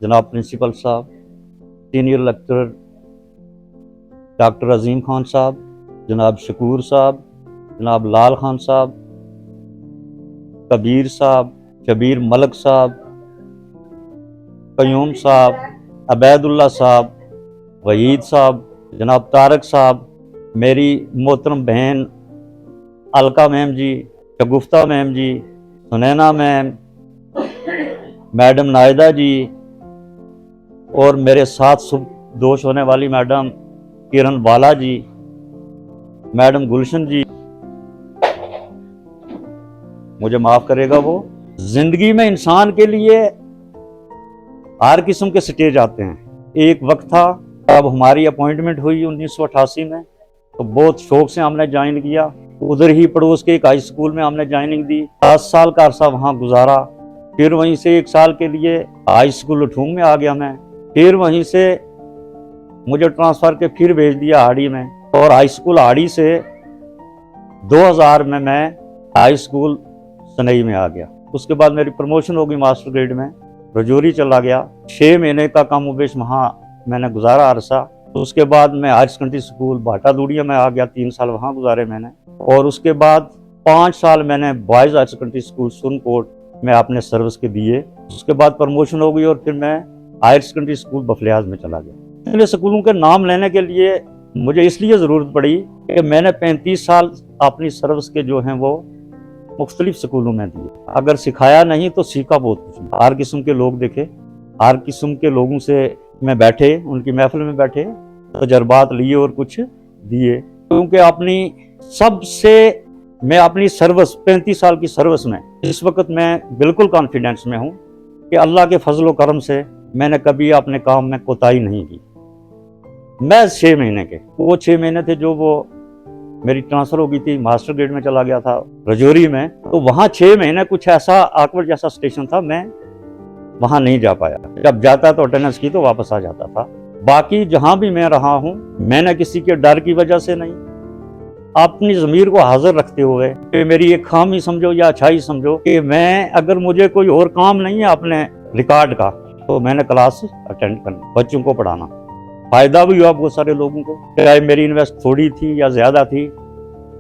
जनाब प्रिंसिपल साहब, senior lecturer doctor अजीम खान साहब, जनाब शकूर साहब, जनाब लाल खान साहब, कबीर साहब, शबीर मलक साहब, कयूम साहब, अबैदुल्ला साहब, वहीद साहब, जनाब तारक साहब, मेरी मोहतरम बहन अलका मैम जी, शगुफ्ता मैम जी, सुनैना मैम, मैडम नायदा जी, और मेरे साथ दोष होने वाली मैडम किरण बाला जी, मैडम गुलशन जी, मुझे माफ करेगा वो। जिंदगी में इंसान के लिए हर किस्म के स्टेज आते हैं। एक वक्त था अब हमारी अपॉइंटमेंट हुई 1988 में, तो बहुत शौक से हमने ज्वाइन किया। उधर ही पड़ोस के एक हाई स्कूल में हमने ज्वाइनिंग दी, 10 साल का अरसा वहाँ गुजारा। फिर वहीं से 1 साल के लिए हाई स्कूल लठूंग में आ गया मैं। फिर वहीं से मुझे ट्रांसफर के फिर भेज दिया हाड़ी में, और हाई स्कूल हाड़ी से 2000 में मैं हाई स्कूल सनई में आ गया। उसके बाद मेरी प्रमोशन हो गई मास्टर ग्रेड में, रजौरी चला गया। 6 महीने का कम उबेश वहाँ मैंने गुजारा अरसा। उसके बाद मैं हायर सेकेंडरी स्कूल भाटा दूड़िया में आ गया, 3 साल वहाँ गुजारे मैंने। और उसके बाद 5 साल मैंने boys higher secondary school Sunkot में अपने सर्विस के दिए। उसके बाद प्रमोशन हो गई और फिर मैं हायर सेकेंडरी स्कूल बफलियाज में चला गया। इन स्कूलों के नाम लेने के लिए मुझे इसलिए ज़रूरत पड़ी कि मैंने 35 साल अपनी सर्विस के जो हैं वो मुख्तलिफ स्कूलों में दिए। अगर सिखाया नहीं तो सीखा बहुत कुछ। हर किस्म के लोग देखे, हर किस्म के लोगों से मैं बैठे, उनकी महफिल में बैठे, तजर्बात लिए और कुछ दिए। क्योंकि मैं अपनी सर्विस 35 साल की सर्विस में इस वक्त मैं बिल्कुल कॉन्फिडेंस में हूँ कि अल्लाह के फजल व करम से मैंने कभी अपने काम में कोताही नहीं की। मैं 6 महीने के, वो 6 महीने थे जो वो मेरी ट्रांसफर हो गई थी, मास्टर ग्रेड में चला गया था रजौरी में। तो वहाँ 6 महीने कुछ ऐसा आकवर्ड जैसा स्टेशन था, मैं वहाँ नहीं जा पाया। जब जाता तो अटेंडेंस की तो वापस आ जाता था। बाकी जहाँ भी मैं रहा हूँ, मैंने किसी के डर की वजह से नहीं, अपनी ज़मीर को हाजिर रखते हुए कि मेरी एक खामी समझो या अच्छाई समझो कि मैं, अगर मुझे कोई और काम नहीं है अपने रिकॉर्ड का, तो मैंने क्लास अटेंड करना, बच्चों को पढ़ाना। फ़ायदा भी हुआ बहुत सारे लोगों को, चाहे मेरी इन्वेस्ट थोड़ी थी या ज़्यादा थी,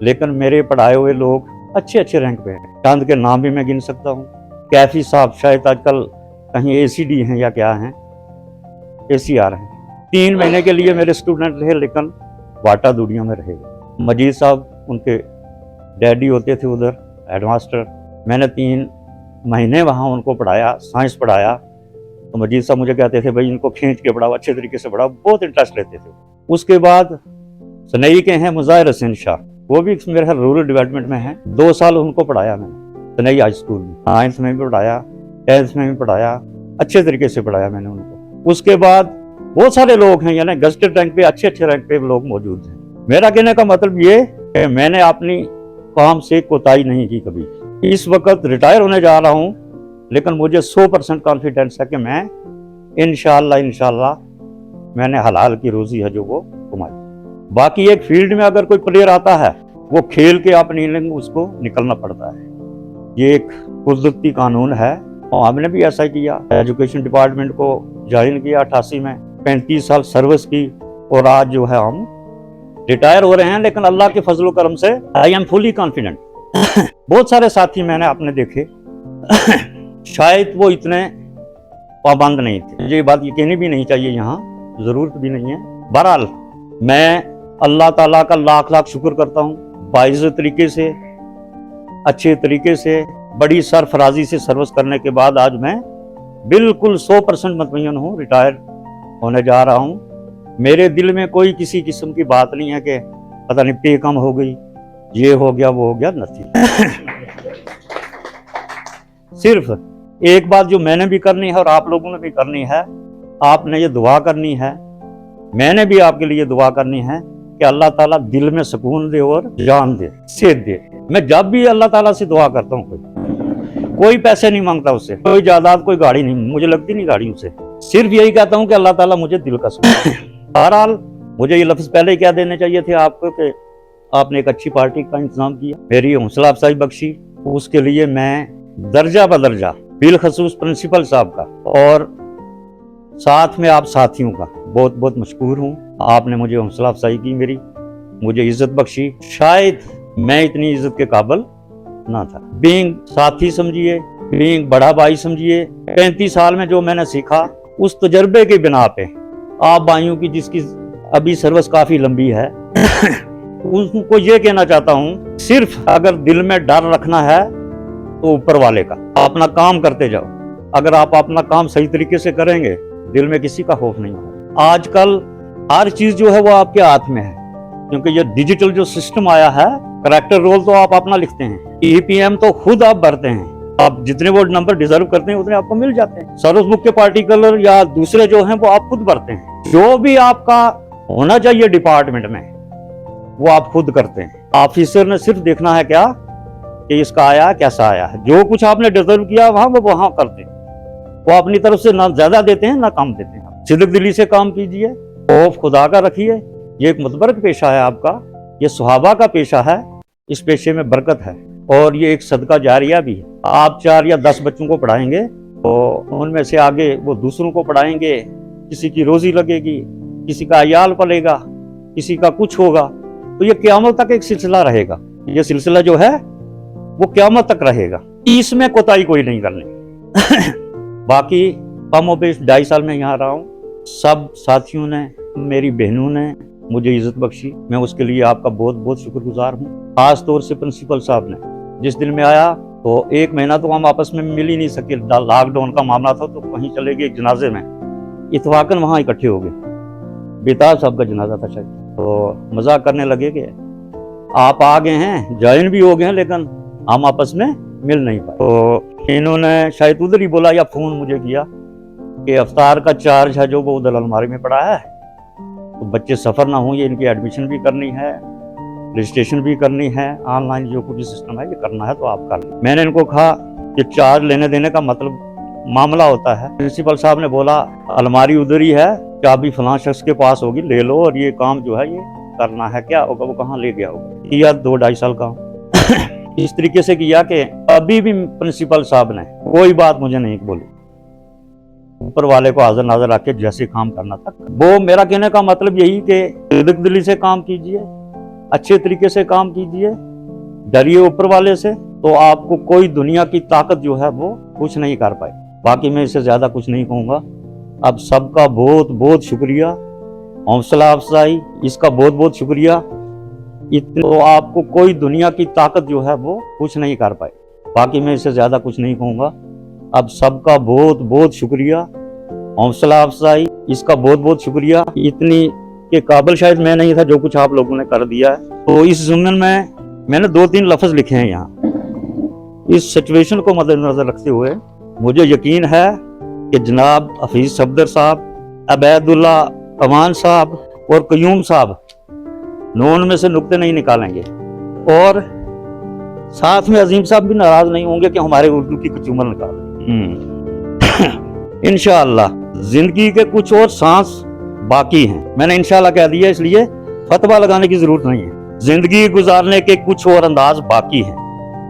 लेकिन मेरे पढ़ाए हुए लोग अच्छे अच्छे रैंक पे हैं। चांद के नाम भी मैं गिन सकता हूँ। कैफी साहब शायद आजकल कहीं ACD हैं या क्या हैं, ACR हैं। 3 महीने के लिए मेरे स्टूडेंट रहे, लेकिन भाटा दूड़िया में रहे। मजीद साहब उनके डैडी होते थे उधर हेडमास्टर। मैंने 3 महीने वहाँ उनको पढ़ाया, साइंस पढ़ाया। तो मजीद साहब मुझे कहते थे भाई इनको खींच के पढ़ाओ, अच्छे तरीके से पढ़ाओ, बहुत इंटरेस्ट लेते थे। उसके बाद सनई के हैं मुज़ाहिर हुसैन शाह, वो भी मेरे ख्याल रूरल डेवलपमेंट में हैं। 2 साल उनको पढ़ाया मैंने सनई हाई स्कूल में। 9th में भी पढ़ाया, 10th में भी पढ़ाया, अच्छे तरीके से पढ़ाया मैंने उनको। उसके बाद बहुत सारे लोग हैं, यानी गजटेड रैंक पे, अच्छे अच्छे रैंक पे लोग मौजूद हैं। मेरा कहने का मतलब ये कि मैंने अपनी काम से कोताही नहीं की कभी। इस वक्त रिटायर होने जा रहा हूँ, लेकिन मुझे 100% कॉन्फिडेंस है कि मैं इंशाअल्लाह मैंने हलाल की रोजी है जो वो कमाई। बाकी एक फील्ड में अगर कोई प्लेयर आता है, वो खेल के अपनी इनिंग उसको निकलना पड़ता है। ये एक कुदरती कानून है, और हमने भी ऐसा ही किया। एजुकेशन डिपार्टमेंट को ज्वाइन किया 88 में, 35 साल सर्विस की, और आज जो है हम रिटायर हो रहे हैं। लेकिन अल्लाह के फजल करम से आई एम फुली कॉन्फिडेंट। बहुत सारे साथी मैंने अपने देखे शायद वो इतने पाबंद नहीं थे। मुझे ये बात यकीनी भी नहीं चाहिए, यहाँ जरूरत भी नहीं है। बहरहाल मैं अल्लाह ताला का लाख लाख शुक्र करता हूँ, बाइज़्ज़त तरीके से, अच्छे तरीके से, बड़ी सरफराजी से सर्विस करने के बाद आज मैं बिल्कुल 100% मुतमईन हूँ, रिटायर होने जा रहा हूँ। मेरे दिल में कोई किसी किस्म की बात नहीं है कि पता नहीं पे कम हो गई, ये हो गया, वो हो गया, नहीं। सिर्फ एक बात जो मैंने भी करनी है और आप लोगों ने भी करनी है, आपने ये दुआ करनी है, मैंने भी आपके लिए दुआ करनी है कि अल्लाह ताला दिल में सुकून दे और जान दे, सेहत दे। मैं जब भी अल्लाह ताला से दुआ करता हूँ, कोई पैसे नहीं मांगता उससे, कोई जायदाद, कोई गाड़ी नहीं, मुझे लगती नहीं गाड़ी उसे। सिर्फ यही कहता हूँ कि अल्लाह ताला मुझे दिल का सुकून। बहरहाल मुझे ये लफ्ज़ पहले ही कह देने चाहिए थे आपको कि आपने एक अच्छी पार्टी का इंतजाम किया, मेरी हौसला अफजाई बख्शी। उसके लिए मैं दर्जा बदर्जा बिलखसूस प्रिंसिपल साहब का और साथ में आप साथियों का बहुत बहुत मशकूर हूँ। आपने मुझे हौसला अफजाई की, मेरी मुझे इज्जत बख्शी। शायद मैं इतनी इज्जत के काबिल ना था। बीइंग साथी समझिए, बीइंग बड़ा भाई समझिए। 35 साल में जो मैंने सीखा उस तजर्बे के बिना पे आप भाइयों की जिसकी अभी सर्विस काफी लंबी है उनको ये कहना चाहता हूँ, सिर्फ अगर दिल में डर रखना है तो ऊपर वाले का, अपना काम करते जाओ। अगर आप अपना काम सही तरीके से करेंगे, दिल में किसी का खौफ नहीं होगा। आजकल हर चीज जो है वो आपके हाथ में है, क्योंकि ये डिजिटल जो सिस्टम आया है, करैक्टर रोल तो आप अपना लिखते हैं, ईपीएम तो खुद आप भरते हैं। आप जितने वो नंबर डिजर्व करते हैं उतने आपको मिल जाते हैं। सर्विस बुक के पार्टिकुलर या दूसरे जो हैं वो आप खुद भरते हैं। जो भी आपका होना चाहिए डिपार्टमेंट में वो आप खुद करते हैं। ऑफिसर ने सिर्फ देखना है क्या कि इसका आया कैसा आया है। जो कुछ आपने डिजर्व किया वहां करते हैं। वो अपनी तरफ से ना ज्यादा देते हैं ना कम देते हैं। सिद्क दिली से काम कीजिए, खौफ खुदा का रखिए। ये एक मुतबरक पेशा है आपका, ये सुहाबा का पेशा है। इस पेशे में बरकत है और ये एक सदका जारिया भी है। आप 4 या 10 बच्चों को पढ़ाएंगे तो उनमें से आगे वो दूसरों को पढ़ाएंगे, किसी की रोजी लगेगी, किसी का अयाल पलेगा, किसी का कुछ होगा, तो ये क़यामत तक एक सिलसिला रहेगा। ये सिलसिला जो है वो क़यामत तक रहेगा। इसमें कोताही कोई नहीं करनी। बाकी कम बेश 2.5 साल में यहाँ रहा हूँ। सब साथियों ने, मेरी बहनों ने मुझे इज्जत बख्शी, मैं उसके लिए आपका बहुत बहुत शुक्रगुजार हूँ। खास तौर से प्रिंसिपल साहब ने, जिस दिन में आया तो 1 महीना तो हम आपस में मिल ही नहीं सके, लॉकडाउन का मामला था, तो कहीं चले गए जनाजे में, इतफाकन वहाँ इकट्ठे हो गए। बेताब साहब का जनाजा था शायद, तो मजाक करने लगे कि आप आ गए हैं, ज्वाइन भी हो गए हैं, लेकिन हम आपस में मिल नहीं पाए। तो इन्होंने शायद उधर ही बोला या फोन मुझे किया कि अफ्तार का चार्ज है जो वो उधर अलमारी में पड़ा है, तो बच्चे सफ़र ना हो, ये इनकी एडमिशन भी करनी है, रजिस्ट्रेशन भी करनी है, ऑनलाइन जो कुछ सिस्टम है ये करना है, तो आप कर लें। मैंने इनको कहा कि चार्ज लेने देने का मतलब मामला होता है। प्रिंसिपल साहब ने बोला अलमारी उधर ही है, चाबी फलां शख्स के पास होगी, ले लो, और ये काम जो है ये करना है। क्या होगा, वो कहाँ ले गया होगा। किया 2-2.5 साल का इस तरीके से किया कि अभी भी प्रिंसिपल साहब ने कोई बात मुझे नहीं बोली। ऊपर वाले को हाजिर नाजर रख के जैसे काम करना था। वो मेरा कहने का मतलब यही कि सिद्क दिली से काम कीजिए, अच्छे तरीके से काम कीजिए, डरिए ऊपर वाले से, तो आपको कोई दुनिया की ताकत जो है वो कुछ नहीं कर पाए। बाकी मैं इससे ज्यादा कुछ नहीं कहूँगा। अब सबका बहुत बहुत शुक्रिया, हौसला अफजाई, इसका बहुत बहुत शुक्रिया। तो आपको कोई दुनिया की ताकत जो है वो कुछ नहीं कर पाए। बाकी मैं इससे ज्यादा कुछ नहीं कहूँगा। अब सबका बहुत बहुत शुक्रिया, हौसला अफजाई, इसका बहुत बहुत शुक्रिया। इतनी के काबिल शायद मैं नहीं था जो कुछ आप लोगों ने कर दिया है। तो इस जुम्मन में मैंने 2-3 लफ्ज लिखे हैं यहाँ। इस सिचुएशन को मद्देनजर रखते हुए मुझे यकीन है कि जनाब हफीज सफदर साहब, अबैदुल्ला अमान साहब और कयूम साहब नोन में से नुक्ते नहीं निकालेंगे, और साथ में अजीम साहब भी नाराज नहीं होंगे कि हमारे उर्दू की कचूमर निकाल। इंशाअल्लाह जिंदगी के कुछ और सांस बाकी हैं। मैंने इंशाअल्लाह कह दिया, इसलिए फतवा लगाने की जरूरत नहीं है। जिंदगी गुजारने के कुछ और अंदाज बाकी हैं,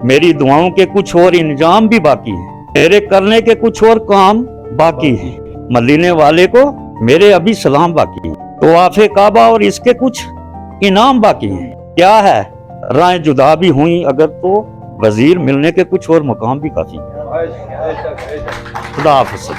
मेरी दुआओं के कुछ और इंजाम भी बाकी हैं, तेरे करने के कुछ और काम बाकी हैं, मदीने वाले को मेरे अभी सलाम बाकी हैं, तो आफे काबा और इसके कुछ इनाम बाकी हैं। क्या है राहें जुदा भी हुई अगर, तो वजीर मिलने के कुछ और मकाम भी काफी हैं। खुदा हाफिज़।